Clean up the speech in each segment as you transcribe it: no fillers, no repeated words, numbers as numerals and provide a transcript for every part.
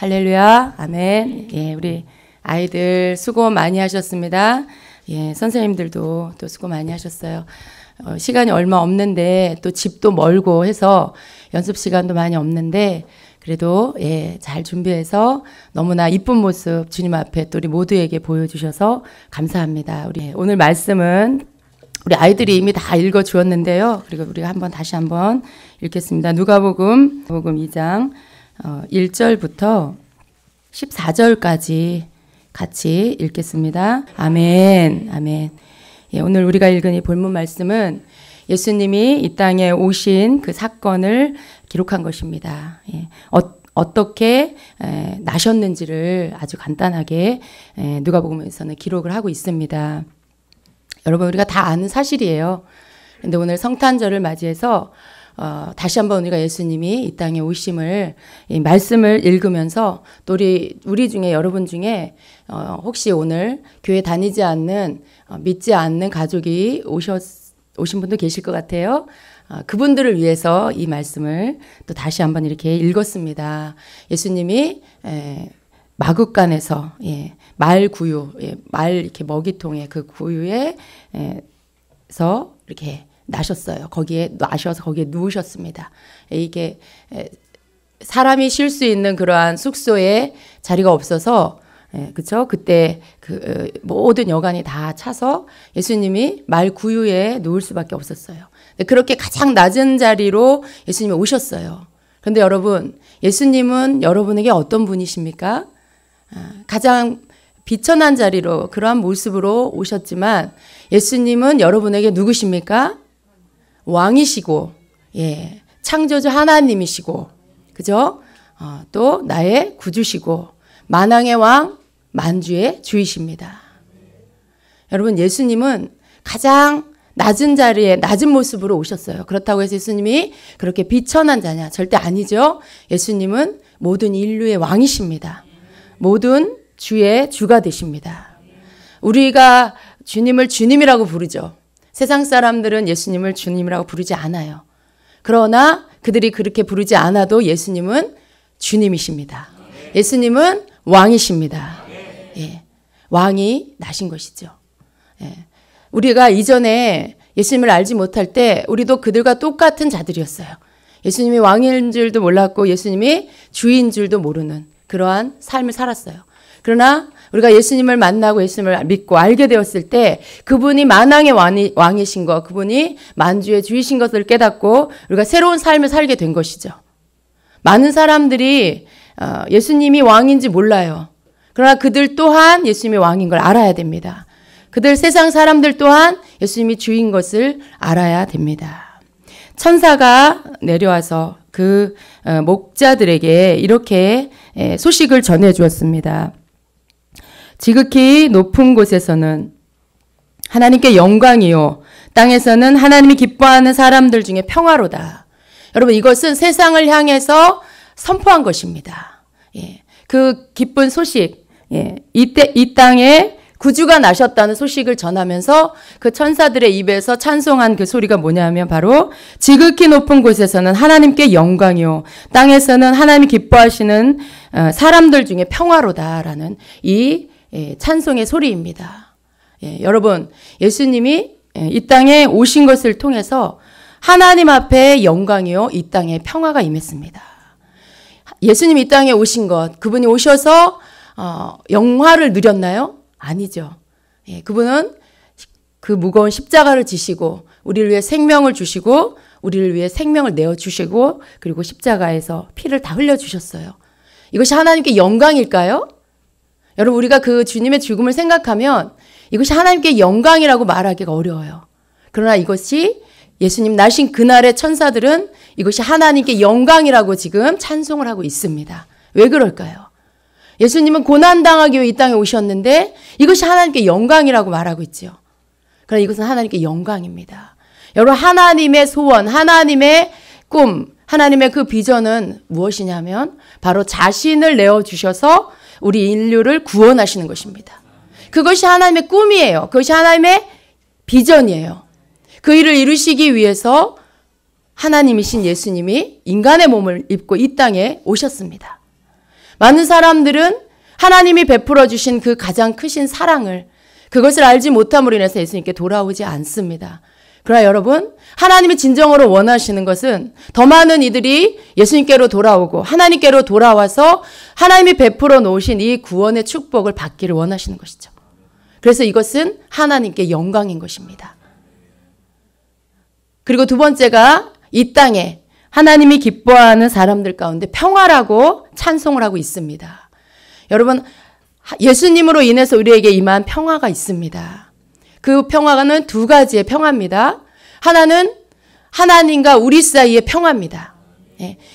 할렐루야. 아멘. 예, 우리 아이들 수고 많이 하셨습니다. 예, 선생님들도 또 수고 많이 하셨어요. 시간이 얼마 없는데 또 집도 멀고 해서 연습 시간도 많이 없는데 그래도 예, 잘 준비해서 너무나 이쁜 모습 주님 앞에 또 우리 모두에게 보여주셔서 감사합니다. 우리 오늘 말씀은 우리 아이들이 이미 다 읽어 주었는데요. 그리고 우리가 다시 한번 읽겠습니다. 누가복음 2장 1절부터 14절까지 같이 읽겠습니다. 아멘. 아멘. 예, 오늘 우리가 읽은 이 본문 말씀은 예수님이 이 땅에 오신 그 사건을 기록한 것입니다. 예, 어떻게 나셨는지를 아주 간단하게 누가복음에서는 기록을 하고 있습니다. 여러분, 우리가 다 아는 사실이에요. 그런데 오늘 성탄절을 맞이해서 다시 한번 우리가 예수님이 이 땅에 오심을 이 말씀을 읽으면서 또 우리 중에 여러분 중에 혹시 오늘 교회 다니지 않는 믿지 않는 가족이 오신 분도 계실 것 같아요. 그분들을 위해서 이 말씀을 또 다시 한번 이렇게 읽었습니다. 예수님이 마굿간에서 말 구유, 말 이렇게 먹이통에 그 구유에서 이렇게 나셨어요. 거기에 나셔서 거기에 누우셨습니다. 이게 사람이 쉴 수 있는 그러한 숙소에 자리가 없어서 그렇죠? 그때 그 모든 여관이 다 차서 예수님이 말 구유에 누울 수밖에 없었어요. 그렇게 가장 낮은 자리로 예수님이 오셨어요. 그런데 여러분, 예수님은 여러분에게 어떤 분이십니까? 가장 비천한 자리로 그러한 모습으로 오셨지만 예수님은 여러분에게 누구십니까? 왕이시고, 예, 창조주 하나님이시고, 그죠? 또 나의 구주시고, 만왕의 왕, 만주의 주이십니다. 여러분, 예수님은 가장 낮은 자리에, 낮은 모습으로 오셨어요. 그렇다고 해서 예수님이 그렇게 비천한 자냐? 절대 아니죠. 예수님은 모든 인류의 왕이십니다. 모든 주의 주가 되십니다. 우리가 주님을 주님이라고 부르죠. 세상 사람들은 예수님을 주님이라고 부르지 않아요. 그러나 그들이 그렇게 부르지 않아도 예수님은 주님이십니다. 예수님은 왕이십니다. 예, 왕이 나신 것이죠. 예, 우리가 이전에 예수님을 알지 못할 때 우리도 그들과 똑같은 자들이었어요. 예수님이 왕인 줄도 몰랐고 예수님이 주인 줄도 모르는 그러한 삶을 살았어요. 그러나 우리가 예수님을 만나고 예수님을 믿고 알게 되었을 때 그분이 만왕의 왕이신 것, 그분이 만주의 주이신 것을 깨닫고 우리가 새로운 삶을 살게 된 것이죠. 많은 사람들이 예수님이 왕인지 몰라요. 그러나 그들 또한 예수님이 왕인 걸 알아야 됩니다. 그들 세상 사람들 또한 예수님이 주인 것을 알아야 됩니다. 천사가 내려와서 그 목자들에게 이렇게 소식을 전해 주었습니다. 지극히 높은 곳에서는 하나님께 영광이요, 땅에서는 하나님이 기뻐하는 사람들 중에 평화로다. 여러분, 이것은 세상을 향해서 선포한 것입니다. 예, 그 기쁜 소식, 예, 이 땅에 구주가 나셨다는 소식을 전하면서 그 천사들의 입에서 찬송한 그 소리가 뭐냐면 바로 지극히 높은 곳에서는 하나님께 영광이요, 땅에서는 하나님이 기뻐하시는 사람들 중에 평화로다라는 이 찬송의 소리입니다. 예, 여러분, 예수님이 이 땅에 오신 것을 통해서 하나님 앞에 영광이요, 이 땅에 평화가 임했습니다. 예수님이 이 땅에 오신 것, 그분이 오셔서 영화를 누렸나요? 아니죠. 예, 그분은 그 무거운 십자가를 지시고 우리를 위해 생명을 주시고 우리를 위해 생명을 내어주시고 그리고 십자가에서 피를 다 흘려주셨어요. 이것이 하나님께 영광일까요? 여러분, 우리가 그 주님의 죽음을 생각하면 이것이 하나님께 영광이라고 말하기가 어려워요. 그러나 이것이 예수님 나신 그날의 천사들은 이것이 하나님께 영광이라고 지금 찬송을 하고 있습니다. 왜 그럴까요? 예수님은 고난당하기 위해 이 땅에 오셨는데 이것이 하나님께 영광이라고 말하고 있죠. 그러나 이것은 하나님께 영광입니다. 여러분, 하나님의 소원, 하나님의 꿈, 하나님의 그 비전은 무엇이냐면 바로 자신을 내어주셔서 우리 인류를 구원하시는 것입니다. 그것이 하나님의 꿈이에요. 그것이 하나님의 비전이에요. 그 일을 이루시기 위해서 하나님이신 예수님이 인간의 몸을 입고 이 땅에 오셨습니다. 많은 사람들은 하나님이 베풀어 주신 그 가장 크신 사랑을, 그것을 알지 못함으로 인해서 예수님께 돌아오지 않습니다. 그러나 여러분, 하나님이 진정으로 원하시는 것은 더 많은 이들이 예수님께로 돌아오고 하나님께로 돌아와서 하나님이 베풀어 놓으신 이 구원의 축복을 받기를 원하시는 것이죠. 그래서 이것은 하나님께 영광인 것입니다. 그리고 두 번째가 이 땅에 하나님이 기뻐하는 사람들 가운데 평화라고 찬송을 하고 있습니다. 여러분, 예수님으로 인해서 우리에게 임한 평화가 있습니다. 그 평화는 두 가지의 평화입니다. 하나는 하나님과 우리 사이의 평화입니다.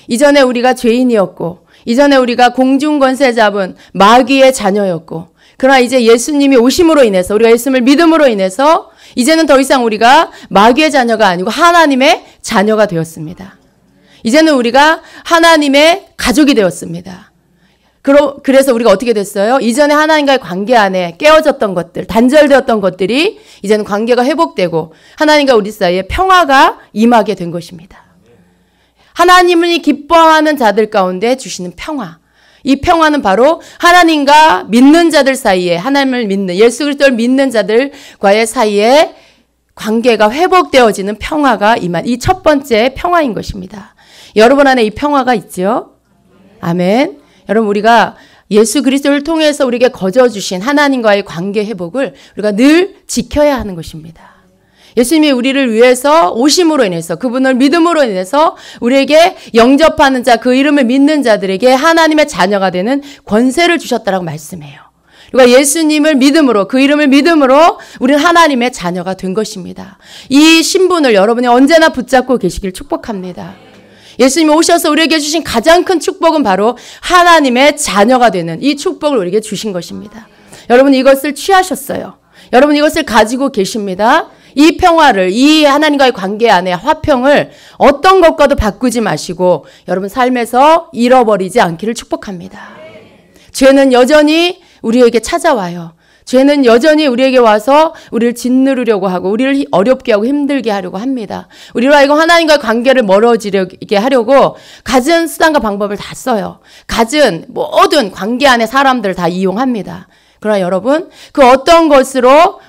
이전에 우리가 죄인이었고, 이전에 우리가 공중권세 잡은 마귀의 자녀였고, 그러나 이제 예수님이 오심으로 인해서, 우리가 예수님을 믿음으로 인해서 이제는 더 이상 우리가 마귀의 자녀가 아니고 하나님의 자녀가 되었습니다. 이제는 우리가 하나님의 가족이 되었습니다. 그래서 우리가 어떻게 됐어요? 이전에 하나님과의 관계 안에 깨어졌던 것들, 단절되었던 것들이 이제는 관계가 회복되고 하나님과 우리 사이에 평화가 임하게 된 것입니다. 하나님이 기뻐하는 자들 가운데 주시는 평화. 이 평화는 바로 하나님과 믿는 자들 사이에, 하나님을 믿는, 예수 그리스도를 믿는 자들과의 사이에 관계가 회복되어지는 평화가 임한 이 첫 번째 평화인 것입니다. 여러분 안에 이 평화가 있죠? 아멘. 여러분, 우리가 예수 그리스도를 통해서 우리에게 거저주신 하나님과의 관계 회복을 우리가 늘 지켜야 하는 것입니다. 예수님이 우리를 위해서 오심으로 인해서, 그분을 믿음으로 인해서 우리에게 영접하는 자, 그 이름을 믿는 자들에게 하나님의 자녀가 되는 권세를 주셨다라고 말씀해요. 그러니까 예수님을 믿음으로, 그 이름을 믿음으로 우리는 하나님의 자녀가 된 것입니다. 이 신분을 여러분이 언제나 붙잡고 계시길 축복합니다. 예수님이 오셔서 우리에게 주신 가장 큰 축복은 바로 하나님의 자녀가 되는 이 축복을 우리에게 주신 것입니다. 여러분, 이것을 취하셨어요. 여러분, 이것을 가지고 계십니다. 이 평화를, 이 하나님과의 관계 안에 화평을 어떤 것과도 바꾸지 마시고 여러분 삶에서 잃어버리지 않기를 축복합니다. 죄는 여전히 우리에게 찾아와요. 죄는 여전히 우리에게 와서 우리를 짓누르려고 하고 우리를 어렵게 하고 힘들게 하려고 합니다. 우리로 하여금 하나님과의 관계를 멀어지게 하려고 갖은 수단과 방법을 다 써요. 갖은 모든 관계 안에 사람들을 다 이용합니다. 그러나 여러분, 그 어떤 것으로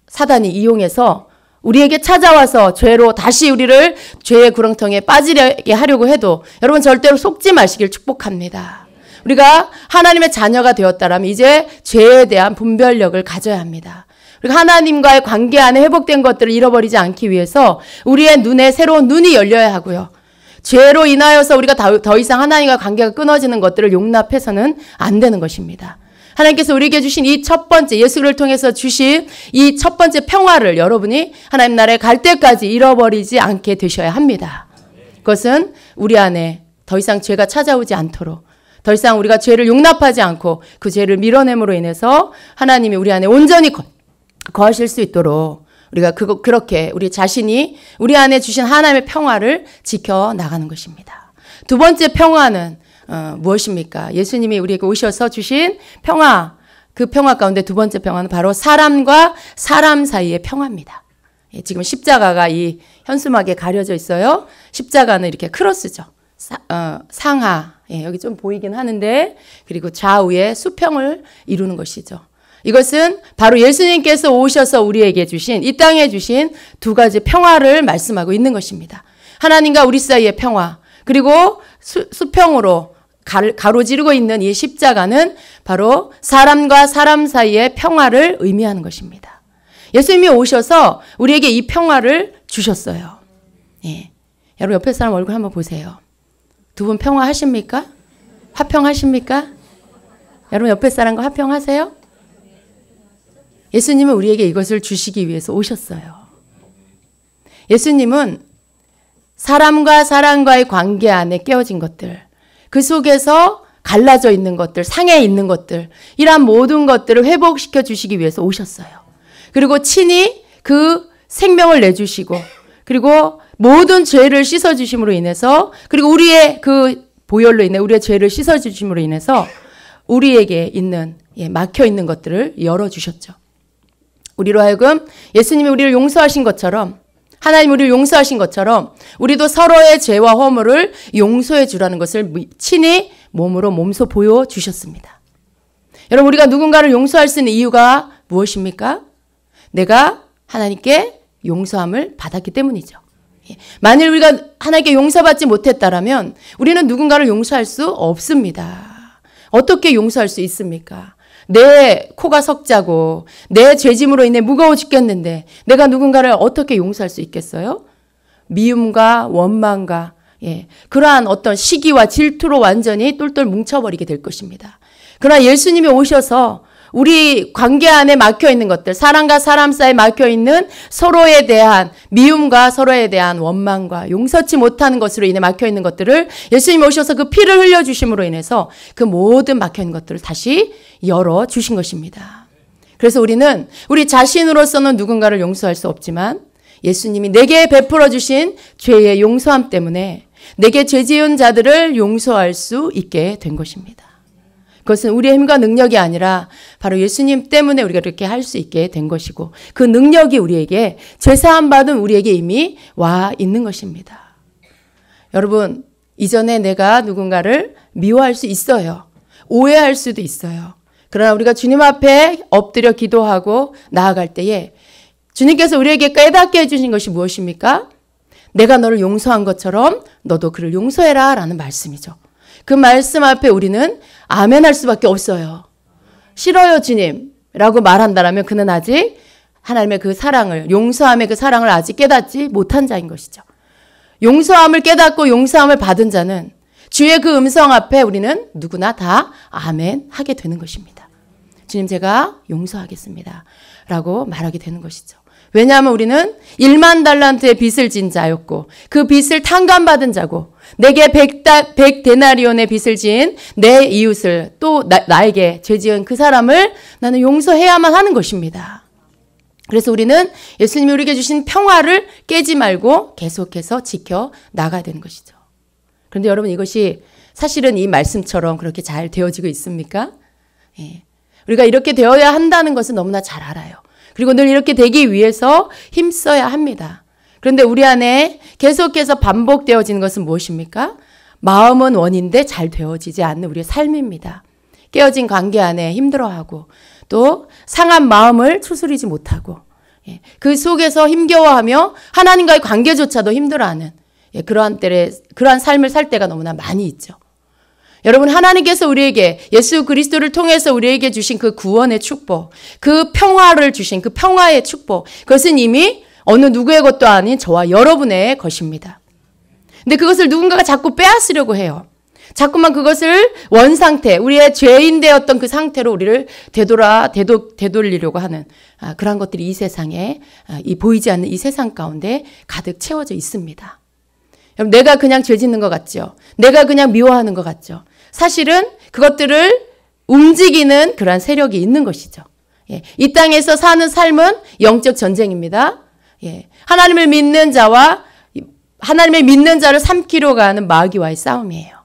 사단이 이용해서 우리에게 찾아와서 죄로 다시 우리를 죄의 구렁텅이에 빠지게 하려고 해도 여러분 절대로 속지 마시길 축복합니다. 우리가 하나님의 자녀가 되었다라면 이제 죄에 대한 분별력을 가져야 합니다. 우리가 하나님과의 관계 안에 회복된 것들을 잃어버리지 않기 위해서 우리의 눈에 새로운 눈이 열려야 하고요. 죄로 인하여서 우리가 더 이상 하나님과 관계가 끊어지는 것들을 용납해서는 안 되는 것입니다. 하나님께서 우리에게 주신 이 첫 번째, 예수를 통해서 주신 이 첫 번째 평화를 여러분이 하나님 나라에 갈 때까지 잃어버리지 않게 되셔야 합니다. 그것은 우리 안에 더 이상 죄가 찾아오지 않도록, 더 이상 우리가 죄를 용납하지 않고 그 죄를 밀어냄으로 인해서 하나님이 우리 안에 온전히 거하실 수 있도록 우리가 그렇게 우리 자신이 우리 안에 주신 하나님의 평화를 지켜나가는 것입니다. 두 번째 평화는 무엇입니까? 예수님이 우리에게 오셔서 주신 평화, 그 평화 가운데 두 번째 평화는 바로 사람과 사람 사이의 평화입니다. 지금 십자가가 이 현수막에 가려져 있어요. 십자가는 이렇게 크로스죠. 상하, 여기 좀 보이긴 하는데, 그리고 좌우에 수평을 이루는 것이죠. 이것은 바로 예수님께서 오셔서 우리에게 주신, 이 땅에 주신 두 가지 평화를 말씀하고 있는 것입니다. 하나님과 우리 사이의 평화, 그리고 수평으로 가로지르고 있는 이 십자가는 바로 사람과 사람 사이의 평화를 의미하는 것입니다. 예수님이 오셔서 우리에게 이 평화를 주셨어요. 예. 여러분 옆에 사람 얼굴 한번 보세요. 두 분 평화하십니까? 화평하십니까? 여러분 옆에 사람과 화평하세요? 예수님은 우리에게 이것을 주시기 위해서 오셨어요. 예수님은 사람과 사람과의 관계 안에 깨어진 것들, 그 속에서 갈라져 있는 것들, 상해 있는 것들, 이러한 모든 것들을 회복시켜 주시기 위해서 오셨어요. 그리고 친히 그 생명을 내주시고, 그리고 모든 죄를 씻어주심으로 인해서, 그리고 우리의 그 보혈로 인해 우리의 죄를 씻어주심으로 인해서 우리에게 있는, 막혀 있는 것들을 열어주셨죠. 우리로 하여금 예수님이 우리를 용서하신 것처럼, 하나님 우리를 용서하신 것처럼 우리도 서로의 죄와 허물을 용서해 주라는 것을 친히 몸으로 몸소 보여주셨습니다. 여러분, 우리가 누군가를 용서할 수 있는 이유가 무엇입니까? 내가 하나님께 용서함을 받았기 때문이죠. 만일 우리가 하나님께 용서받지 못했다라면 우리는 누군가를 용서할 수 없습니다. 어떻게 용서할 수 있습니까? 내 코가 석자고 내 죄짐으로 인해 무거워 죽겠는데 내가 누군가를 어떻게 용서할 수 있겠어요? 미움과 원망과 그러한 어떤 시기와 질투로 완전히 똘똘 뭉쳐버리게 될 것입니다. 그러나 예수님이 오셔서 우리 관계 안에 막혀있는 것들, 사람과 사람 사이에 막혀있는 서로에 대한 미움과 서로에 대한 원망과 용서치 못하는 것으로 인해 막혀있는 것들을 예수님이 오셔서 그 피를 흘려주심으로 인해서 그 모든 막혀있는 것들을 다시 열어주신 것입니다. 그래서 우리는 우리 자신으로서는 누군가를 용서할 수 없지만 예수님이 내게 베풀어 주신 죄의 용서함 때문에 내게 죄 지은 자들을 용서할 수 있게 된 것입니다. 그것은 우리의 힘과 능력이 아니라 바로 예수님 때문에 우리가 그렇게 할 수 있게 된 것이고 그 능력이 우리에게 죄사함 받은 우리에게 이미 와 있는 것입니다. 여러분, 이전에 내가 누군가를 미워할 수 있어요. 오해할 수도 있어요. 그러나 우리가 주님 앞에 엎드려 기도하고 나아갈 때에 주님께서 우리에게 깨닫게 해주신 것이 무엇입니까? 내가 너를 용서한 것처럼 너도 그를 용서해라 라는 말씀이죠. 그 말씀 앞에 우리는 아멘 할 수밖에 없어요. 싫어요 주님 라고 말한다면 그는 아직 하나님의 그 사랑을, 용서함의 그 사랑을 아직 깨닫지 못한 자인 것이죠. 용서함을 깨닫고 용서함을 받은 자는 주의 그 음성 앞에 우리는 누구나 다 아멘 하게 되는 것입니다. 주님, 제가 용서하겠습니다 라고 말하게 되는 것이죠. 왜냐하면 우리는 1만 달란트의 빚을 진 자였고 그 빚을 탕감받은 자고 내게 100데나리온의 빚을 지은 내 이웃을 또 나에게 죄 지은 그 사람을 나는 용서해야만 하는 것입니다. 그래서 우리는 예수님이 우리에게 주신 평화를 깨지 말고 계속해서 지켜 나가야 되는 것이죠. 그런데 여러분, 이것이 사실은 이 말씀처럼 그렇게 잘 되어지고 있습니까? 우리가 이렇게 되어야 한다는 것은 너무나 잘 알아요. 그리고 늘 이렇게 되기 위해서 힘써야 합니다. 그런데 우리 안에 계속해서 반복되어지는 것은 무엇입니까? 마음은 원인데 잘 되어지지 않는 우리의 삶입니다. 깨어진 관계 안에 힘들어하고 또 상한 마음을 추스리지 못하고 그 속에서 힘겨워하며 하나님과의 관계조차도 힘들어하는 그러한 삶을 살 때가 너무나 많이 있죠. 여러분, 하나님께서 우리에게 예수 그리스도를 통해서 우리에게 주신 그 구원의 축복, 그 평화를 주신 그 평화의 축복, 그것은 이미 어느 누구의 것도 아닌 저와 여러분의 것입니다. 근데 그것을 누군가가 자꾸 빼앗으려고 해요. 자꾸만 그것을 원상태, 우리의 죄인 되었던 그 상태로 우리를 되돌리려고 하는 그런 것들이 이 세상에, 이 보이지 않는 이 세상 가운데 가득 채워져 있습니다. 여러분, 내가 그냥 죄 짓는 것 같죠? 내가 그냥 미워하는 것 같죠? 사실은 그것들을 움직이는 그러한 세력이 있는 것이죠. 이 땅에서 사는 삶은 영적 전쟁입니다. 하나님을 믿는 자와 하나님을 믿는 자를 삼키려 가는 마귀와의 싸움이에요.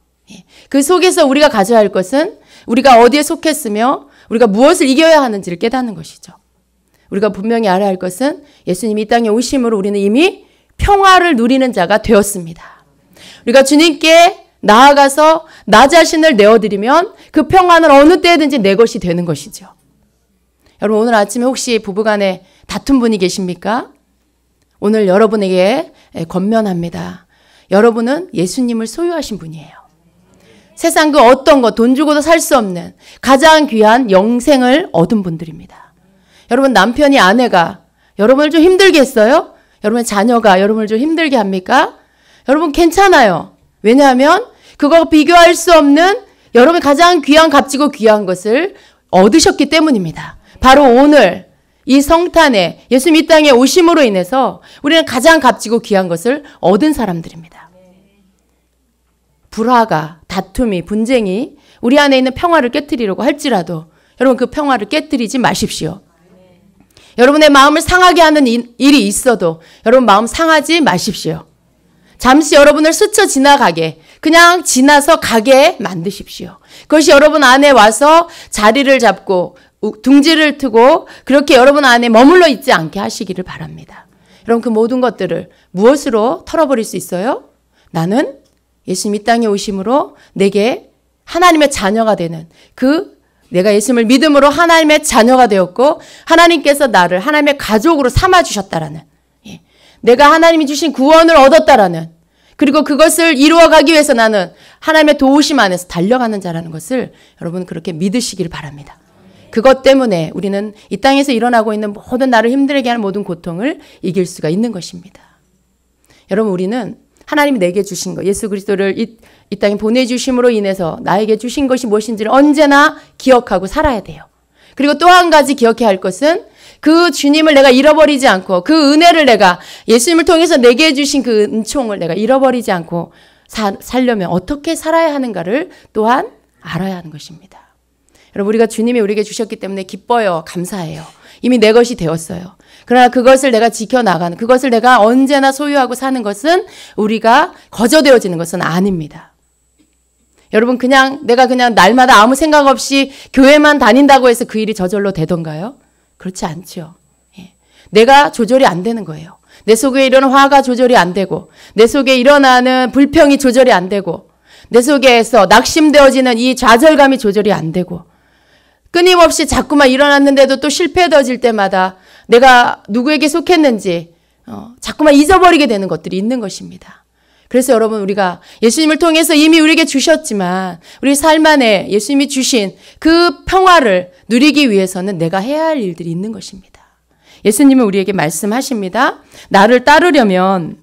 그 속에서 우리가 가져야 할 것은 우리가 어디에 속했으며 우리가 무엇을 이겨야 하는지를 깨닫는 것이죠. 우리가 분명히 알아야 할 것은 예수님이 이 땅에 오심으로 우리는 이미 평화를 누리는 자가 되었습니다. 우리가 주님께 나아가서 나 자신을 내어드리면 그 평안은 어느 때든지 내 것이 되는 것이죠. 여러분, 오늘 아침에 혹시 부부간에 다툰 분이 계십니까? 오늘 여러분에게 권면합니다. 여러분은 예수님을 소유하신 분이에요. 세상 그 어떤 것, 돈 주고도 살 수 없는 가장 귀한 영생을 얻은 분들입니다. 여러분, 남편이 아내가 여러분을 좀 힘들게 했어요? 여러분 자녀가 여러분을 좀 힘들게 합니까? 여러분 괜찮아요. 왜냐하면 그거 비교할 수 없는 여러분이 가장 귀한 값지고 귀한 것을 얻으셨기 때문입니다. 바로 오늘 이 성탄에 예수님 이 땅에 오심으로 인해서 우리는 가장 값지고 귀한 것을 얻은 사람들입니다. 불화가, 다툼이, 분쟁이 우리 안에 있는 평화를 깨트리려고 할지라도 여러분 그 평화를 깨트리지 마십시오. 여러분의 마음을 상하게 하는 일이 있어도 여러분 마음 상하지 마십시오. 잠시 여러분을 스쳐 지나가게, 그냥 지나서 가게 만드십시오. 그것이 여러분 안에 와서 자리를 잡고 둥지를 트고 그렇게 여러분 안에 머물러 있지 않게 하시기를 바랍니다. 여러분 그 모든 것들을 무엇으로 털어버릴 수 있어요? 나는 예수님 이 땅에 오심으로 내게 하나님의 자녀가 되는 내가 예수님을 믿음으로 하나님의 자녀가 되었고 하나님께서 나를 하나님의 가족으로 삼아주셨다라는 내가 하나님이 주신 구원을 얻었다라는 그리고 그것을 이루어가기 위해서 나는 하나님의 도우심 안에서 달려가는 자라는 것을 여러분 그렇게 믿으시길 바랍니다. 그것 때문에 우리는 이 땅에서 일어나고 있는 모든 나를 힘들게 하는 모든 고통을 이길 수가 있는 것입니다. 여러분 우리는 하나님이 내게 주신 것, 예수 그리스도를 이 땅에 보내주심으로 인해서 나에게 주신 것이 무엇인지를 언제나 기억하고 살아야 돼요. 그리고 또 한 가지 기억해야 할 것은 그 주님을 내가 잃어버리지 않고 그 은혜를 내가 예수님을 통해서 내게 주신 그 은총을 내가 잃어버리지 않고 살려면 어떻게 살아야 하는가를 또한 알아야 하는 것입니다. 여러분 우리가 주님이 우리에게 주셨기 때문에 기뻐요. 감사해요. 이미 내 것이 되었어요. 그러나 그것을 내가 지켜나가는 그것을 내가 언제나 소유하고 사는 것은 우리가 거저되어지는 것은 아닙니다. 여러분 내가 그냥 날마다 아무 생각 없이 교회만 다닌다고 해서 그 일이 저절로 되던가요? 그렇지 않죠. 내가 조절이 안 되는 거예요. 내 속에 일어나는 화가 조절이 안 되고 내 속에 일어나는 불평이 조절이 안 되고 내 속에서 낙심되어지는 이 좌절감이 조절이 안 되고 끊임없이 자꾸만 일어났는데도 또 실패되어질 때마다 내가 누구에게 속했는지 자꾸만 잊어버리게 되는 것들이 있는 것입니다. 그래서 여러분 우리가 예수님을 통해서 이미 우리에게 주셨지만 우리 삶 안에 예수님이 주신 그 평화를 누리기 위해서는 내가 해야 할 일들이 있는 것입니다. 예수님은 우리에게 말씀하십니다. 나를 따르려면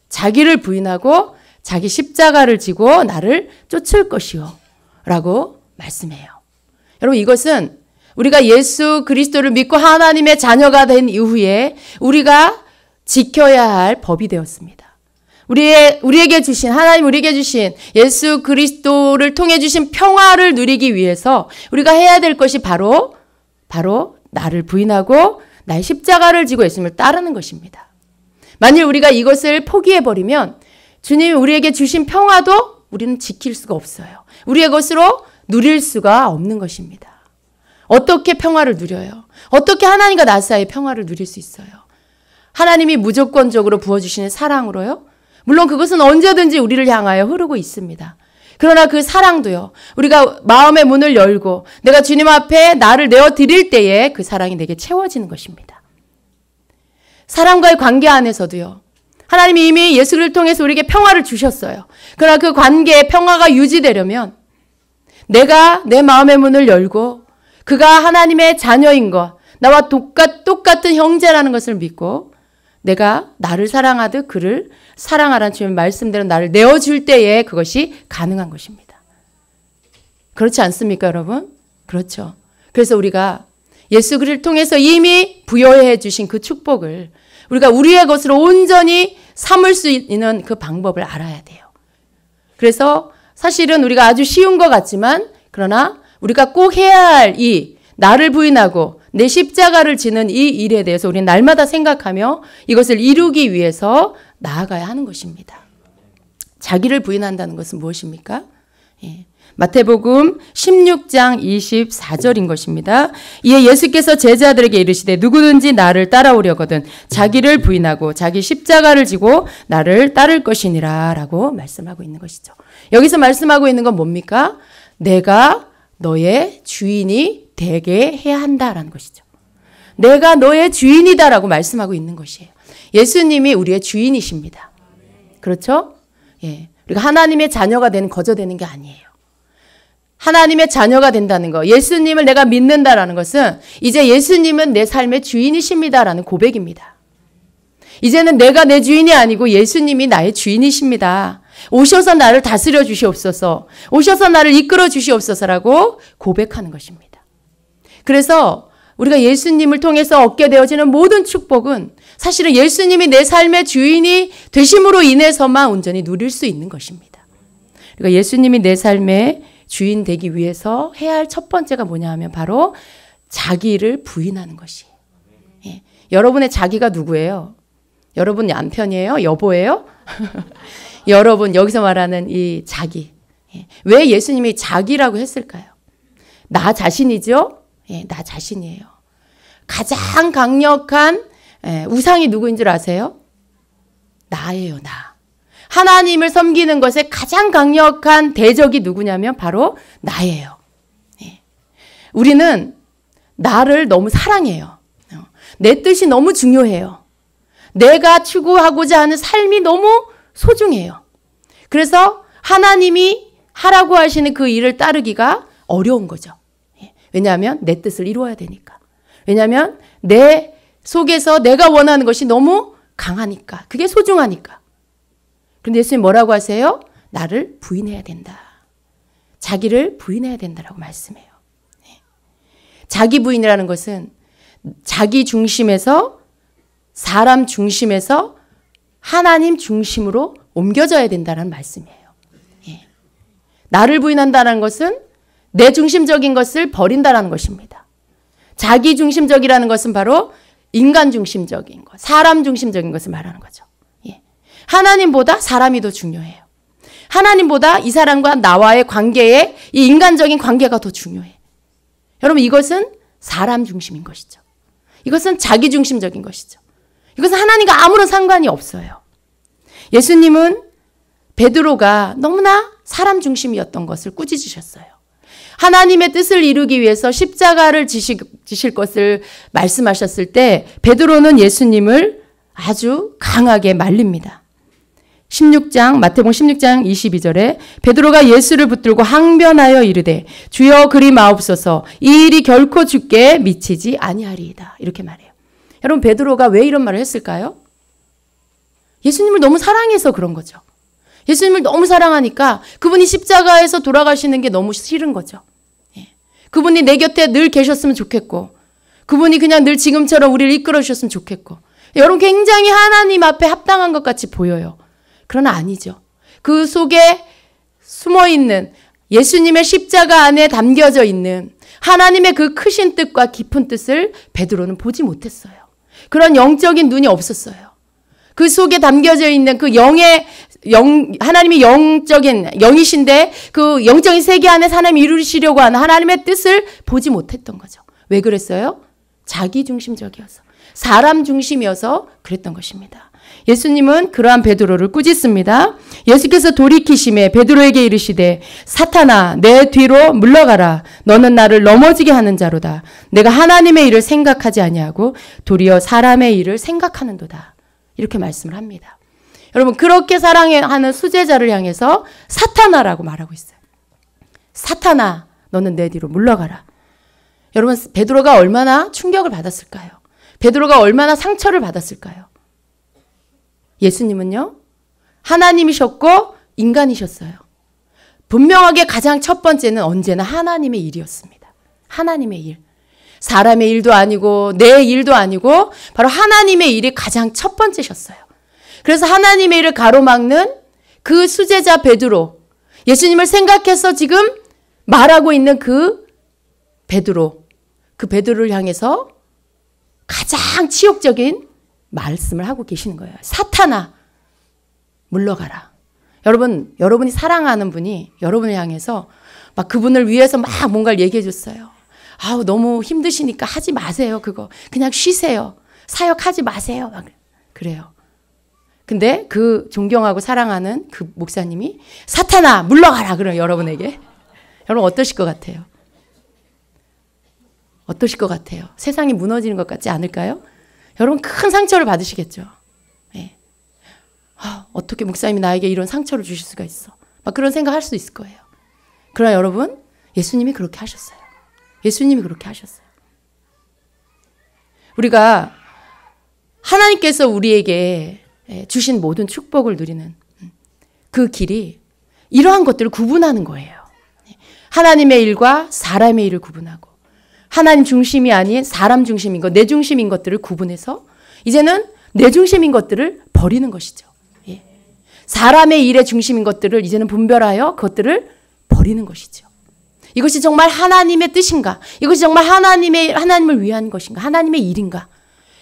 자기를 부인하고 자기 십자가를 지고 나를 쫓을 것이요 라고 말씀해요. 여러분 이것은 우리가 예수 그리스도를 믿고 하나님의 자녀가 된 이후에 우리가 지켜야 할 법이 되었습니다. 우리에게 주신 하나님 우리에게 주신 예수 그리스도를 통해 주신 평화를 누리기 위해서 우리가 해야 될 것이 바로 나를 부인하고 나의 십자가를 지고 예수님을 따르는 것입니다. 만일 우리가 이것을 포기해버리면 주님이 우리에게 주신 평화도 우리는 지킬 수가 없어요. 우리의 것으로 누릴 수가 없는 것입니다. 어떻게 평화를 누려요? 어떻게 하나님과 나 사이의 평화를 누릴 수 있어요? 하나님이 무조건적으로 부어주시는 사랑으로요? 물론 그것은 언제든지 우리를 향하여 흐르고 있습니다. 그러나 그 사랑도요. 우리가 마음의 문을 열고 내가 주님 앞에 나를 내어드릴 때에 그 사랑이 내게 채워지는 것입니다. 사람과의 관계 안에서도요. 하나님이 이미 예수를 통해서 우리에게 평화를 주셨어요. 그러나 그 관계의 평화가 유지되려면 내가 내 마음의 문을 열고 그가 하나님의 자녀인 것, 나와 똑같은 형제라는 것을 믿고 내가 나를 사랑하듯 그를 사랑하라는 주님의 말씀대로 나를 내어줄 때에 그것이 가능한 것입니다. 그렇지 않습니까, 여러분? 그렇죠. 그래서 우리가 예수 그리스도를 통해서 이미 부여해 주신 그 축복을 우리가 우리의 것으로 온전히 삼을 수 있는 그 방법을 알아야 돼요. 그래서 사실은 우리가 아주 쉬운 것 같지만 그러나 우리가 꼭 해야 할 이 나를 부인하고 내 십자가를 지는 이 일에 대해서 우리는 날마다 생각하며 이것을 이루기 위해서 나아가야 하는 것입니다. 자기를 부인한다는 것은 무엇입니까? 마태복음 16장 24절인 것입니다. 이에 예수께서 제자들에게 이르시되 누구든지 나를 따라오려거든 자기를 부인하고 자기 십자가를 지고 나를 따를 것이니라 라고 말씀하고 있는 것이죠. 여기서 말씀하고 있는 건 뭡니까? 내가 너의 주인이 되게 해야 한다라는 것이죠. 내가 너의 주인이다라고 말씀하고 있는 것이에요. 예수님이 우리의 주인이십니다. 그렇죠? 우리가 하나님의 자녀가 되는 거저되는 게 아니에요. 하나님의 자녀가 된다는 거, 예수님을 내가 믿는다라는 것은 이제 예수님은 내 삶의 주인이십니다라는 고백입니다. 이제는 내가 내 주인이 아니고 예수님이 나의 주인이십니다. 오셔서 나를 다스려 주시옵소서, 오셔서 나를 이끌어 주시옵소서라고 고백하는 것입니다. 그래서 우리가 예수님을 통해서 얻게 되어지는 모든 축복은 사실은 예수님이 내 삶의 주인이 되심으로 인해서만 온전히 누릴 수 있는 것입니다. 그러니까 예수님이 내 삶의 주인 되기 위해서 해야 할 첫 번째가 뭐냐 하면 바로 자기를 부인하는 것이에요. 여러분의 자기가 누구예요? 여러분 남편이에요? 여보예요? 여러분 여기서 말하는 이 자기. 왜 예수님이 자기라고 했을까요? 나 자신이죠? 나 자신이에요. 가장 강력한 우상이 누구인 줄 아세요? 나예요, 나. 하나님을 섬기는 것에 가장 강력한 대적이 누구냐면 바로 나예요. 예. 우리는 나를 너무 사랑해요. 내 뜻이 너무 중요해요. 내가 추구하고자 하는 삶이 너무 소중해요. 그래서 하나님이 하라고 하시는 그 일을 따르기가 어려운 거죠. 예. 왜냐하면 내 뜻을 이루어야 되니까. 왜냐하면 내 속에서 내가 원하는 것이 너무 강하니까. 그게 소중하니까. 그런데 예수님 뭐라고 하세요? 나를 부인해야 된다. 자기를 부인해야 된다라고 말씀해요. 자기 부인이라는 것은 자기 중심에서 사람 중심에서 하나님 중심으로 옮겨져야 된다는 말씀이에요. 예. 나를 부인한다는 것은 내 중심적인 것을 버린다는 것입니다. 자기 중심적이라는 것은 바로 인간 중심적인 것, 사람 중심적인 것을 말하는 거죠. 예. 하나님보다 사람이 더 중요해요. 하나님보다 이 사람과 나와의 관계에 이 인간적인 관계가 더 중요해. 여러분 이것은 사람 중심인 것이죠. 이것은 자기 중심적인 것이죠. 이것은 하나님과 아무런 상관이 없어요. 예수님은 베드로가 너무나 사람 중심이었던 것을 꾸짖으셨어요. 하나님의 뜻을 이루기 위해서 십자가를 지실 것을 말씀하셨을 때 베드로는 예수님을 아주 강하게 말립니다. 16장 마태복음 16장 22절에 베드로가 예수를 붙들고 항변하여 이르되 주여 그리 마옵소서 이 일이 결코 주께 미치지 아니하리이다. 이렇게 말해요. 여러분 베드로가 왜 이런 말을 했을까요? 예수님을 너무 사랑해서 그런 거죠. 예수님을 너무 사랑하니까 그분이 십자가에서 돌아가시는 게 너무 싫은 거죠. 예. 그분이 내 곁에 늘 계셨으면 좋겠고 그분이 그냥 늘 지금처럼 우리를 이끌어 주셨으면 좋겠고 여러분 굉장히 하나님 앞에 합당한 것 같이 보여요. 그러나 아니죠. 그 속에 숨어있는 예수님의 십자가 안에 담겨져 있는 하나님의 그 크신 뜻과 깊은 뜻을 베드로는 보지 못했어요. 그런 영적인 눈이 없었어요. 그 속에 담겨져 있는 그 하나님이 영적인 영이신데 그 영적인 세계 안에 하나님이 이루시려고 하는 하나님의 뜻을 보지 못했던 거죠. 왜 그랬어요? 자기 중심적이어서 사람 중심이어서 그랬던 것입니다. 예수님은 그러한 베드로를 꾸짖습니다. 예수께서 돌이키심에 베드로에게 이르시되 사탄아 내 뒤로 물러가라. 너는 나를 넘어지게 하는 자로다. 내가 하나님의 일을 생각하지 아니하고 도리어 사람의 일을 생각하는도다. 이렇게 말씀을 합니다. 여러분 그렇게 사랑하는 수제자를 향해서 사탄아라고 말하고 있어요. 사탄아 너는 내 뒤로 물러가라. 여러분 베드로가 얼마나 충격을 받았을까요? 베드로가 얼마나 상처를 받았을까요? 예수님은요, 하나님이셨고 인간이셨어요. 분명하게 가장 첫 번째는 언제나 하나님의 일이었습니다. 하나님의 일. 사람의 일도 아니고 내 일도 아니고 바로 하나님의 일이 가장 첫 번째셨어요. 그래서 하나님의 일을 가로막는 그 수제자 베드로, 예수님을 생각해서 지금 말하고 있는 그 베드로, 그 베드로를 향해서 가장 치욕적인 말씀을 하고 계시는 거예요. 사탄아, 물러가라. 여러분이 사랑하는 분이 여러분을 향해서 막 그분을 위해서 막 뭔가를 얘기해 줬어요. 아우, 너무 힘드시니까 하지 마세요. 그거. 그냥 쉬세요. 사역하지 마세요. 막 그래요. 근데 그 존경하고 사랑하는 그 목사님이 사탄아, 물러가라. 그럼 여러분에게. 여러분 어떠실 것 같아요? 어떠실 것 같아요? 세상이 무너지는 것 같지 않을까요? 여러분 큰 상처를 받으시겠죠. 네. 어떻게 목사님이 나에게 이런 상처를 주실 수가 있어. 막 그런 생각할 수 있을 거예요. 그러나 여러분 예수님이 그렇게 하셨어요. 예수님이 그렇게 하셨어요. 우리가 하나님께서 우리에게 주신 모든 축복을 누리는 그 길이 이러한 것들을 구분하는 거예요. 하나님의 일과 사람의 일을 구분하고 하나님 중심이 아닌 사람 중심인 것, 내 중심인 것들을 구분해서 이제는 내 중심인 것들을 버리는 것이죠. 예. 사람의 일의 중심인 것들을 이제는 분별하여 그것들을 버리는 것이죠. 이것이 정말 하나님의 뜻인가? 이것이 정말 하나님을 위한 것인가? 하나님의 일인가?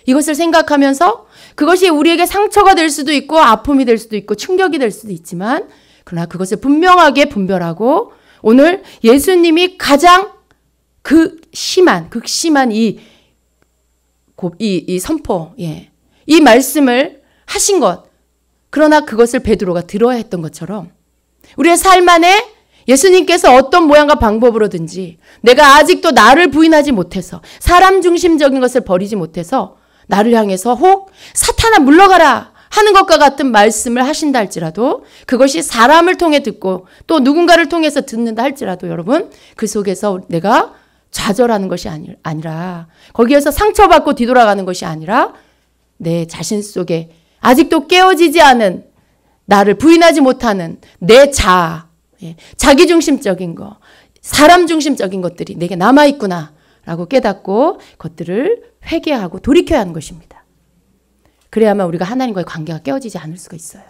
이것을 생각하면서 그것이 우리에게 상처가 될 수도 있고 아픔이 될 수도 있고 충격이 될 수도 있지만 그러나 그것을 분명하게 분별하고 오늘 예수님이 가장 극심한 이 선포, 이 말씀을 하신 것, 그러나 그것을 베드로가 들어야 했던 것처럼 우리의 삶 안에 예수님께서 어떤 모양과 방법으로든지 내가 아직도 나를 부인하지 못해서 사람 중심적인 것을 버리지 못해서 나를 향해서 혹 사탄아 물러가라 하는 것과 같은 말씀을 하신다 할지라도 그것이 사람을 통해 듣고 또 누군가를 통해서 듣는다 할지라도 여러분 그 속에서 내가 좌절하는 것이 아니라 거기에서 상처받고 뒤돌아가는 것이 아니라 내 자신 속에 아직도 깨어지지 않은 나를 부인하지 못하는 내 자아, 자기중심적인 거, 사람 중심적인 것들이 내게 남아있구나 라고 깨닫고 그것들을 회개하고 돌이켜야 하는 것입니다. 그래야만 우리가 하나님과의 관계가 깨어지지 않을 수가 있어요.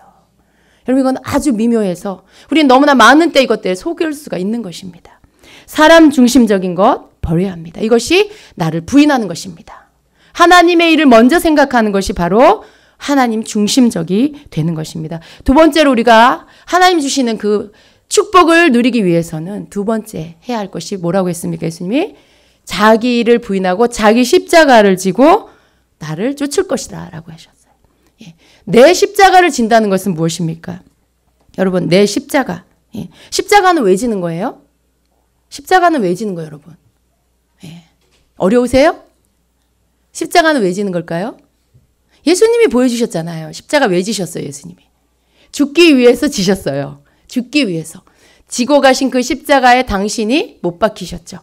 여러분 이건 아주 미묘해서 우리는 너무나 많은 때 이것들에 속일 수가 있는 것입니다. 사람 중심적인 것 버려야 합니다. 이것이 나를 부인하는 것입니다. 하나님의 일을 먼저 생각하는 것이 바로 하나님 중심적이 되는 것입니다. 두 번째로 우리가 하나님 주시는 그 축복을 누리기 위해서는 두 번째 해야 할 것이 뭐라고 했습니까? 예수님이 자기를 부인하고 자기 십자가를 지고 나를 쫓을 것이다 라고 하셨어요. 내 십자가를 진다는 것은 무엇입니까? 여러분 내 십자가. 십자가는 왜 지는 거예요? 십자가는 왜 지는 거예요 여러분? 어려우세요? 십자가는 왜 지는 걸까요? 예수님이 보여주셨잖아요. 십자가 왜 지셨어요 예수님이? 죽기 위해서 지셨어요. 죽기 위해서. 지고 가신 그 십자가에 당신이 못 박히셨죠.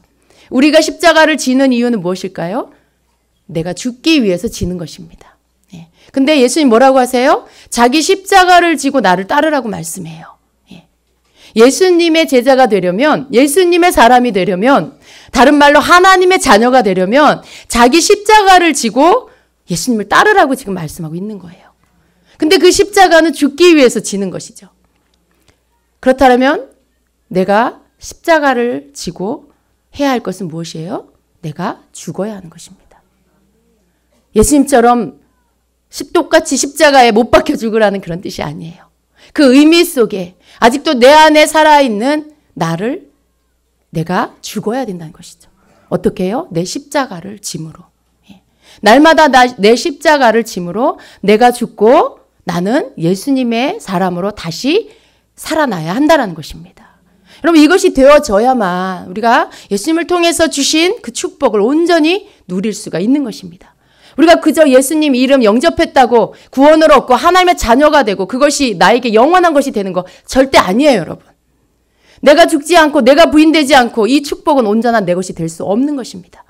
우리가 십자가를 지는 이유는 무엇일까요? 내가 죽기 위해서 지는 것입니다. 근데 예수님 뭐라고 하세요? 자기 십자가를 지고 나를 따르라고 말씀해요. 예수님의 제자가 되려면, 예수님의 사람이 되려면, 다른 말로 하나님의 자녀가 되려면 자기 십자가를 지고 예수님을 따르라고 지금 말씀하고 있는 거예요. 근데 그 십자가는 죽기 위해서 지는 것이죠. 그렇다면 내가 십자가를 지고 해야 할 것은 무엇이에요? 내가 죽어야 하는 것입니다. 예수님처럼 똑같이 십자가에 못 박혀 죽으라는 그런 뜻이 아니에요. 그 의미 속에 아직도 내 안에 살아있는 나를 내가 죽어야 된다는 것이죠. 어떻게 해요? 내 십자가를 짐으로. 날마다 내 십자가를 짐으로 내가 죽고 나는 예수님의 사람으로 다시 살아나야 한다는 것입니다. 여러분 이것이 되어져야만 우리가 예수님을 통해서 주신 그 축복을 온전히 누릴 수가 있는 것입니다. 우리가 그저 예수님 이름 영접했다고 구원을 얻고 하나님의 자녀가 되고 그것이 나에게 영원한 것이 되는 거 절대 아니에요 여러분. 내가 죽지 않고 내가 부인되지 않고 이 축복은 온전한 내 것이 될 수 없는 것입니다.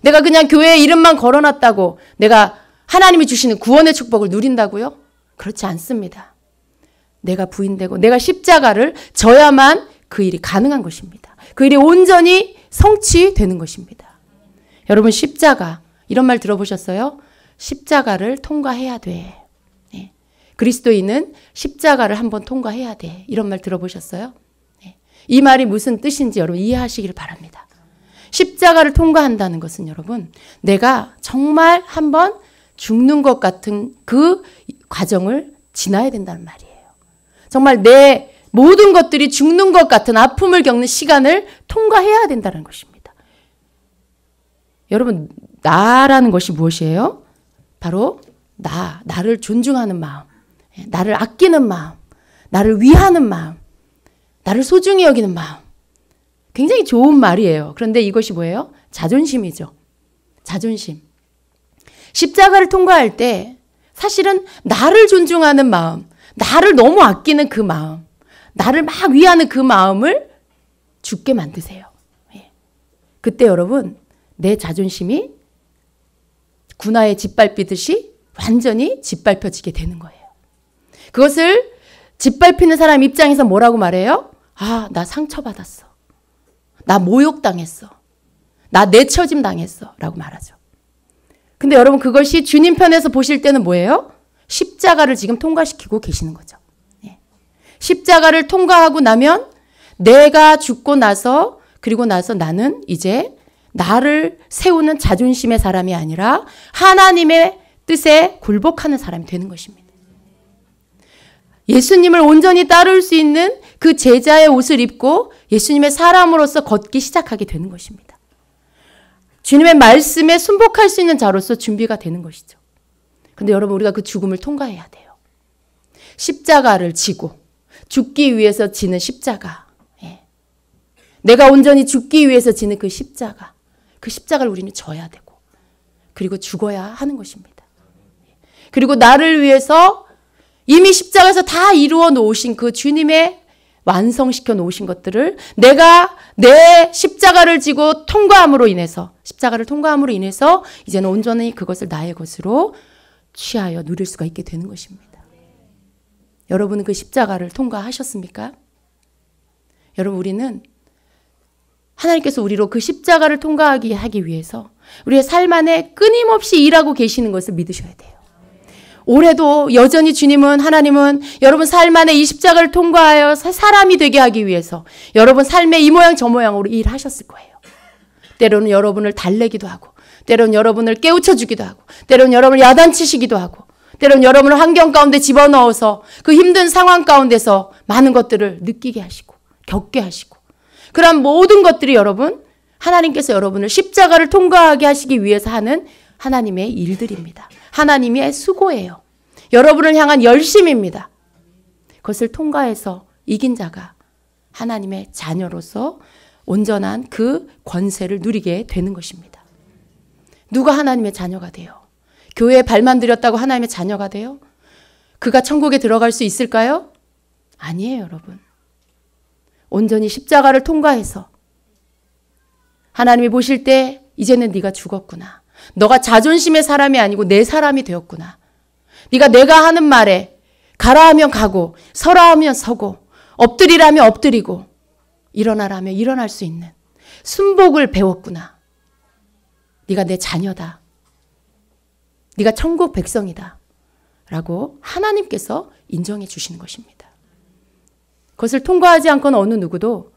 내가 그냥 교회에 이름만 걸어놨다고 내가 하나님이 주시는 구원의 축복을 누린다고요? 그렇지 않습니다. 내가 부인되고 내가 십자가를 져야만 그 일이 가능한 것입니다. 그 일이 온전히 성취되는 것입니다. 여러분 십자가 이런 말 들어보셨어요? 십자가를 통과해야 돼. 그리스도인은 십자가를 한번 통과해야 돼. 이런 말 들어보셨어요? 이 말이 무슨 뜻인지 여러분 이해하시길 바랍니다. 십자가를 통과한다는 것은 여러분 내가 정말 한번 죽는 것 같은 그 과정을 지나야 된다는 말이에요. 정말 내 모든 것들이 죽는 것 같은 아픔을 겪는 시간을 통과해야 된다는 것입니다. 여러분 나라는 것이 무엇이에요? 바로 나를 존중하는 마음, 나를 아끼는 마음, 나를 위하는 마음, 나를 소중히 여기는 마음. 굉장히 좋은 말이에요. 그런데 이것이 뭐예요? 자존심이죠. 자존심. 십자가를 통과할 때 사실은 나를 존중하는 마음, 나를 너무 아끼는 그 마음, 나를 막 위하는 그 마음을 죽게 만드세요. 그때 여러분 내 자존심이 군화에 짓밟히듯이 완전히 짓밟혀지게 되는 거예요. 그것을 짓밟히는 사람 입장에서 뭐라고 말해요? 아, 나 상처받았어. 나 모욕당했어. 나 내처짐 당했어. 라고 말하죠. 근데 여러분 그것이 주님 편에서 보실 때는 뭐예요? 십자가를 지금 통과시키고 계시는 거죠. 십자가를 통과하고 나면 내가 죽고 나서 그리고 나서 나는 이제 나를 세우는 자존심의 사람이 아니라 하나님의 뜻에 굴복하는 사람이 되는 것입니다. 예수님을 온전히 따를 수 있는 그 제자의 옷을 입고 예수님의 사람으로서 걷기 시작하게 되는 것입니다. 주님의 말씀에 순복할 수 있는 자로서 준비가 되는 것이죠. 근데 여러분 우리가 그 죽음을 통과해야 돼요. 십자가를 지고 죽기 위해서 지는 십자가. 예. 내가 온전히 죽기 위해서 지는 그 십자가를 우리는 져야 되고 그리고 죽어야 하는 것입니다. 그리고 나를 위해서 이미 십자가에서 다 이루어 놓으신 그 주님의 완성시켜 놓으신 것들을 내가 내 십자가를 지고 십자가를 통과함으로 인해서 이제는 온전히 그것을 나의 것으로 취하여 누릴 수가 있게 되는 것입니다. 여러분은 그 십자가를 통과하셨습니까? 여러분, 우리는 하나님께서 우리로 그 십자가를 하기 위해서 우리의 삶 안에 끊임없이 일하고 계시는 것을 믿으셔야 돼요. 올해도 여전히 하나님은 여러분 삶 안에 이 십자가를 통과하여 사람이 되게 하기 위해서 여러분 삶의 이 모양 저 모양으로 일하셨을 거예요. 때로는 여러분을 달래기도 하고, 때로는 여러분을 깨우쳐 주기도 하고, 때로는 여러분을 야단치시기도 하고, 때로는 여러분을 환경 가운데 집어넣어서 그 힘든 상황 가운데서 많은 것들을 느끼게 하시고 겪게 하시고, 그런 모든 것들이 여러분 하나님께서 여러분을 십자가를 통과하게 하시기 위해서 하는 하나님의 일들입니다. 하나님의 수고예요. 여러분을 향한 열심입니다. 그것을 통과해서 이긴 자가 하나님의 자녀로서 온전한 그 권세를 누리게 되는 것입니다. 누가 하나님의 자녀가 돼요? 교회에 발만 들였다고 하나님의 자녀가 돼요? 그가 천국에 들어갈 수 있을까요? 아니에요, 여러분. 온전히 십자가를 통과해서 하나님이 보실 때 이제는 네가 죽었구나. 너가 자존심의 사람이 아니고 내 사람이 되었구나. 내가 하는 말에 가라 하면 가고 서라 하면 서고 엎드리라면 엎드리고 일어나라면 일어날 수 있는 순복을 배웠구나. 네가 내 자녀다. 네가 천국 백성이다. 라고 하나님께서 인정해 주시는 것입니다. 그것을 통과하지 않고는 어느 누구도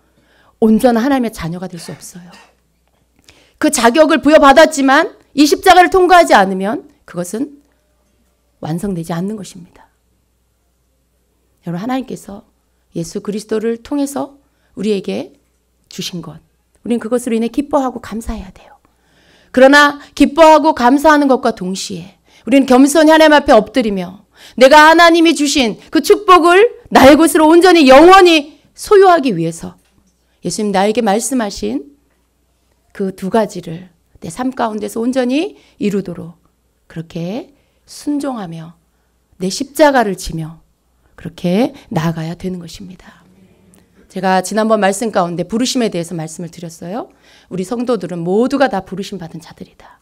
온전한 하나님의 자녀가 될 수 없어요. 그 자격을 부여받았지만 이 십자가를 통과하지 않으면 그것은 완성되지 않는 것입니다. 여러분, 하나님께서 예수 그리스도를 통해서 우리에게 주신 것, 우리는 그것으로 인해 기뻐하고 감사해야 돼요. 그러나 기뻐하고 감사하는 것과 동시에 우리는 겸손히 하나님 앞에 엎드리며 내가 하나님이 주신 그 축복을 나의 것으로 온전히 영원히 소유하기 위해서 예수님 나에게 말씀하신 그 두 가지를 내 삶 가운데서 온전히 이루도록 그렇게 순종하며 내 십자가를 지며 그렇게 나아가야 되는 것입니다. 제가 지난번 말씀 가운데 부르심에 대해서 말씀을 드렸어요. 우리 성도들은 모두가 다 부르심 받은 자들이다.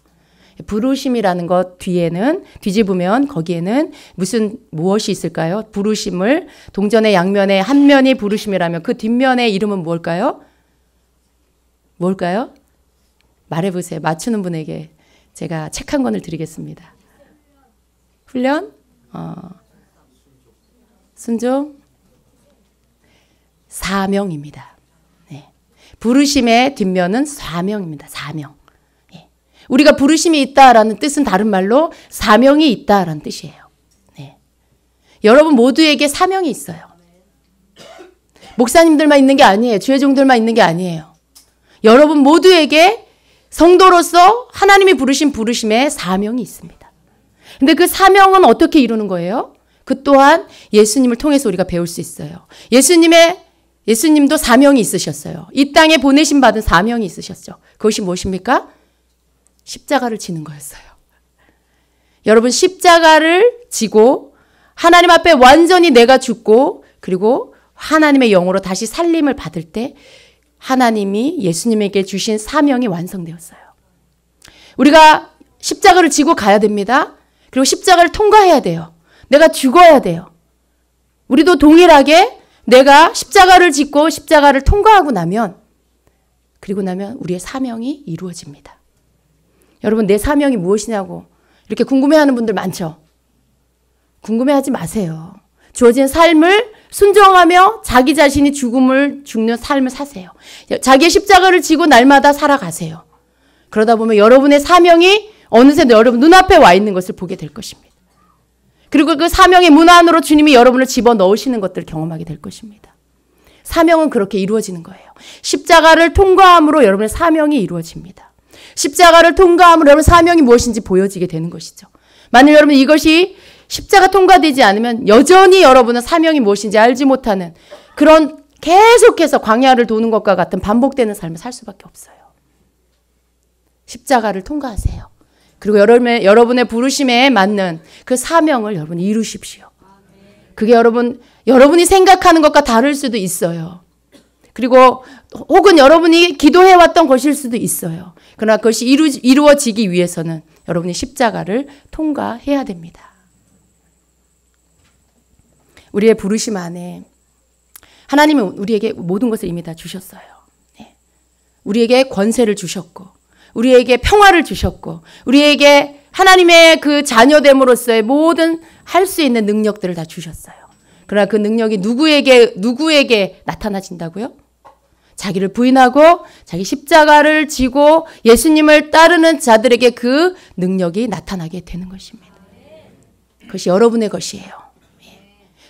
부르심이라는 것 뒤에는 뒤집으면 거기에는 무엇이 있을까요? 부르심을 동전의 양면에 한 면이 부르심이라면 그 뒷면의 이름은 뭘까요? 뭘까요? 말해보세요. 맞추는 분에게 제가 책 한 권을 드리겠습니다. 훈련? 순종? 사명입니다. 네. 부르심의 뒷면은 사명입니다. 사명. 네. 우리가 부르심이 있다라는 뜻은 다른 말로 사명이 있다라는 뜻이에요. 네. 여러분 모두에게 사명이 있어요. 목사님들만 있는 게 아니에요. 주회종들만 있는 게 아니에요. 여러분 모두에게 성도로서 하나님이 부르신 부르심에 사명이 있습니다. 근데 그 사명은 어떻게 이루는 거예요? 그 또한 예수님을 통해서 우리가 배울 수 있어요. 예수님도 사명이 있으셨어요. 이 땅에 보내심 받은 사명이 있으셨죠. 그것이 무엇입니까? 십자가를 지는 거였어요. 여러분 십자가를 지고 하나님 앞에 완전히 내가 죽고 그리고 하나님의 영으로 다시 살림을 받을 때 하나님이 예수님에게 주신 사명이 완성되었어요. 우리가 십자가를 지고 가야 됩니다. 그리고 십자가를 통과해야 돼요. 내가 죽어야 돼요. 우리도 동일하게 내가 십자가를 짓고 십자가를 통과하고 나면 그리고 나면 우리의 사명이 이루어집니다. 여러분 내 사명이 무엇이냐고 이렇게 궁금해하는 분들 많죠. 궁금해하지 마세요. 주어진 삶을 순종하며 자기 자신이 죽는 삶을 사세요. 자기의 십자가를 지고 날마다 살아가세요. 그러다 보면 여러분의 사명이 어느새 여러분 눈앞에 와 있는 것을 보게 될 것입니다. 그리고 그 사명의 문 안으로 주님이 여러분을 집어넣으시는 것들을 경험하게 될 것입니다. 사명은 그렇게 이루어지는 거예요. 십자가를 통과함으로 여러분의 사명이 이루어집니다. 십자가를 통과함으로 여러분 사명이 무엇인지 보여지게 되는 것이죠. 만약 여러분 이것이 십자가 통과되지 않으면 여전히 여러분은 사명이 무엇인지 알지 못하는 그런 계속해서 광야를 도는 것과 같은 반복되는 삶을 살 수밖에 없어요. 십자가를 통과하세요. 그리고 여러분의 부르심에 맞는 그 사명을 여러분이 이루십시오. 그게 여러분이 생각하는 것과 다를 수도 있어요. 그리고 혹은 여러분이 기도해왔던 것일 수도 있어요. 그러나 그것이 이루어지기 위해서는 여러분이 십자가를 통과해야 됩니다. 우리의 부르심 안에 하나님은 우리에게 모든 것을 이미 다 주셨어요. 네. 우리에게 권세를 주셨고 우리에게 평화를 주셨고 우리에게 하나님의 그 자녀됨으로써의 모든 할 수 있는 능력들을 다 주셨어요. 그러나 그 능력이 누구에게 나타나진다고요? 자기를 부인하고 자기 십자가를 지고 예수님을 따르는 자들에게 그 능력이 나타나게 되는 것입니다. 그것이 여러분의 것이에요.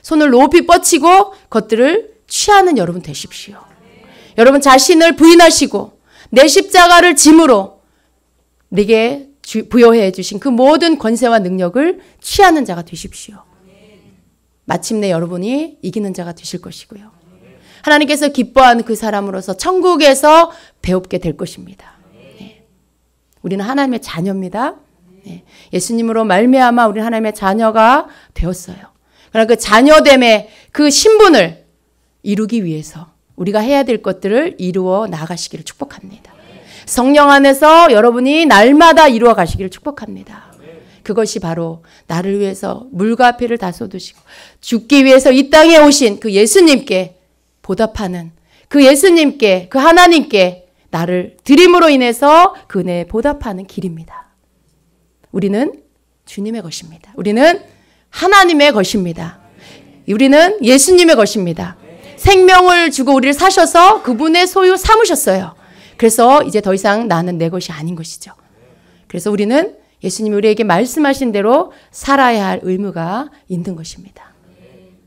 손을 높이 뻗치고 것들을 취하는 여러분 되십시오. 여러분 자신을 부인하시고 내 십자가를 짐으로 내게 부여해 주신 그 모든 권세와 능력을 취하는 자가 되십시오. 마침내 여러분이 이기는 자가 되실 것이고요. 하나님께서 기뻐하는 그 사람으로서 천국에서 배웁게 될 것입니다. 네. 우리는 하나님의 자녀입니다. 네. 예수님으로 말미암아 우리는 하나님의 자녀가 되었어요. 그러나 그 자녀됨의 그 신분을 이루기 위해서 우리가 해야 될 것들을 이루어 나가시기를 축복합니다. 성령 안에서 여러분이 날마다 이루어 가시기를 축복합니다. 그것이 바로 나를 위해서 물과 피를 다 쏟으시고 죽기 위해서 이 땅에 오신 그 예수님께 보답하는 그 예수님께 그 하나님께 나를 드림으로 인해서 그 은혜에 보답하는 길입니다. 우리는 주님의 것입니다. 우리는 하나님의 것입니다. 우리는 예수님의 것입니다. 생명을 주고 우리를 사셔서 그분의 소유 삼으셨어요. 그래서 이제 더 이상 나는 내 것이 아닌 것이죠. 그래서 우리는 예수님이 우리에게 말씀하신 대로 살아야 할 의무가 있는 것입니다.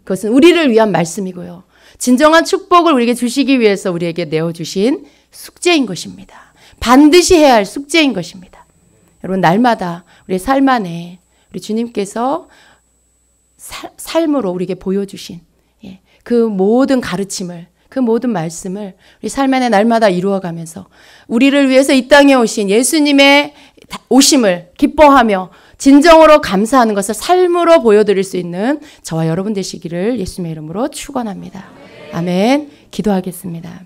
그것은 우리를 위한 말씀이고요. 진정한 축복을 우리에게 주시기 위해서 우리에게 내어주신 숙제인 것입니다. 반드시 해야 할 숙제인 것입니다. 여러분 날마다 우리의 삶 안에 우리 주님께서 삶으로 우리에게 보여주신 그 모든 가르침을 그 모든 말씀을 우리 삶 안에 날마다 이루어가면서 우리를 위해서 이 땅에 오신 예수님의 오심을 기뻐하며 진정으로 감사하는 것을 삶으로 보여드릴 수 있는 저와 여러분 되시기를 예수님의 이름으로 축원합니다. 아멘. 기도하겠습니다.